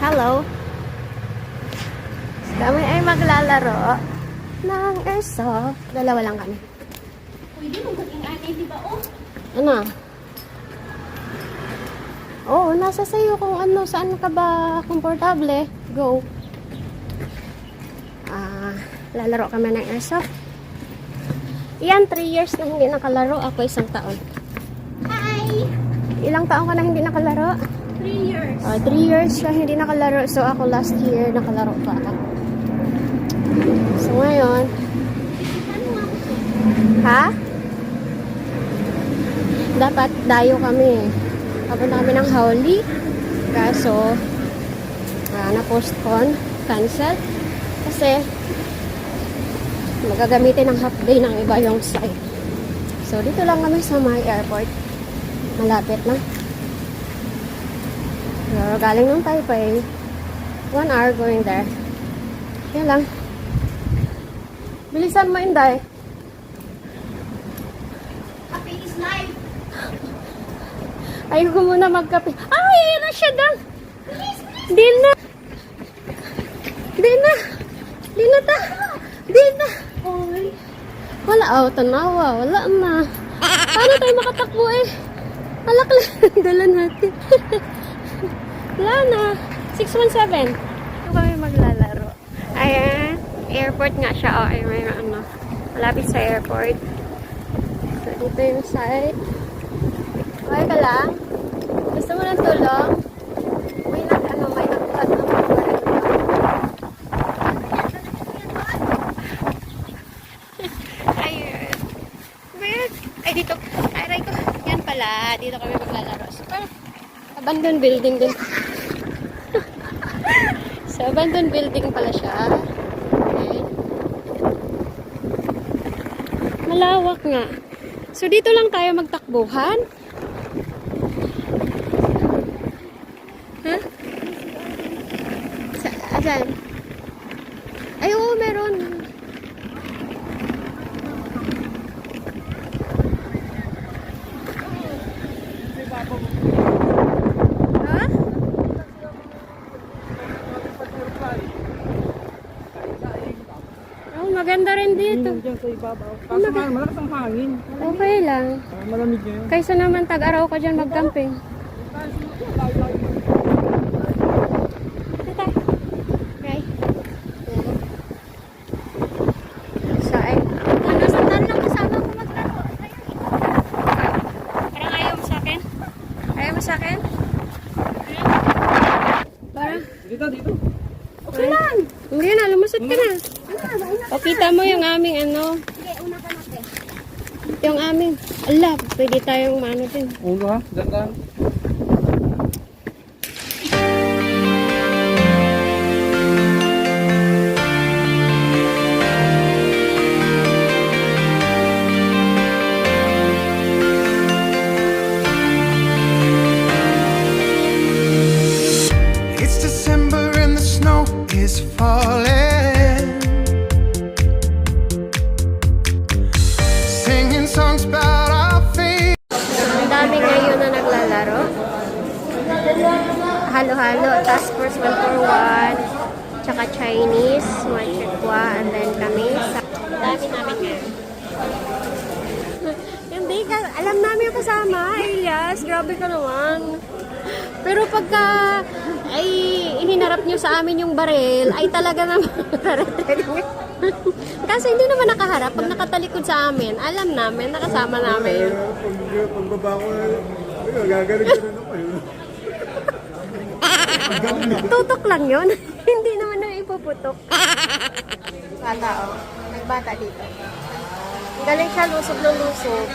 Hello. Kami ay maglalaro ng airsoft. Dalawa lang kami. Pwede mong maging anay, di ba? Oh, Ano? Oo, nasa sa'yo kung ano, saan ka ba komportable. Go. Lalaro kami ng airsoft. Iyan, 3 years na hindi nakalaro. Ako 1 taon. hi! Ilang taon ka na hindi nakalaro? 3 years. 3 years siya hindi nakalaro. So, ako last year nakalaro pa ako. So, ngayon. Ano nga ako? Ha? Dapat dayo kami. Papunta kami ng Howley. Kaso, na-postpone. Cancel. Kasi, magagamitin ng half day ng iba yung site. So, dito lang kami sa my airport. Malapit na. So, galing ng Taipei. 1 hour going there. Yan lang. Bilisan mo, Inday. Kape is life. Ayoko muna magkape. Ay, ayun na siya, Dan. Please, please. Di na. Di na. Di na ta. Di na. Oy. Wala, tanawa. Wala na. Paano tayo makatakbo eh? Alak lang. Dala natin. Wala na. 617. Ito kami maglalaro. Ayan. Airport nga siya. Oh, ay, may ano. Malapit sa airport. So, dito yung site. Okay ka lang? Gusto mo ng tulong? May nagplat ng pagkain. Ayun. Wait. Ay, dito. Aray ko. Yan pala. Dito kami maglalaro. So, parang abandoned building din. So, abandoned building pala siya. Okay. Malawak nga. So, dito lang tayo magtakbuhan. Ha? Asan? Ay, oo, meron. Ha? Oh, maganda rin dito. Diyan sa ibabaw. Kaso nga, malakas ang hangin. Okay lang. Malamig ngayon. Kaysa naman tag-araw ka dyan mag-camping. Tita. Okay. So, ay. Nasaktan lang kasama ko maglaro. Parang ayaw mo sa akin? Ayaw mo sa akin? Parang, Dito, dito. okay lang. Hindi na, lumusot ka na. O, kita mo yung aming ano, Sige, una ka natin. yung aming, ala, pwede tayong maano din. Ulo ha, dandan. It's December and the snow is falling. Singing songs about our feet. Ang dami ngayon na naglalaro. Halo-halo, Task Force 141, tsaka Chinese, Machikwa, and then kami sa dami namin ngayon. Hindi ka, alam namin yung kasama, Elias, grabe ka naman. Pero pagka ay hinarap nyo sa amin yung baril, ay talaga naman kasi hindi naman nakaharap. Pag nakatalikod sa amin, alam namin, nakasama namin. Pagbaba ko, gagaling ka na naman. Tutok lang yun. Hindi naman na ipuputok. Bata, oh. Nagbata dito. Galing siya lusog na lusog.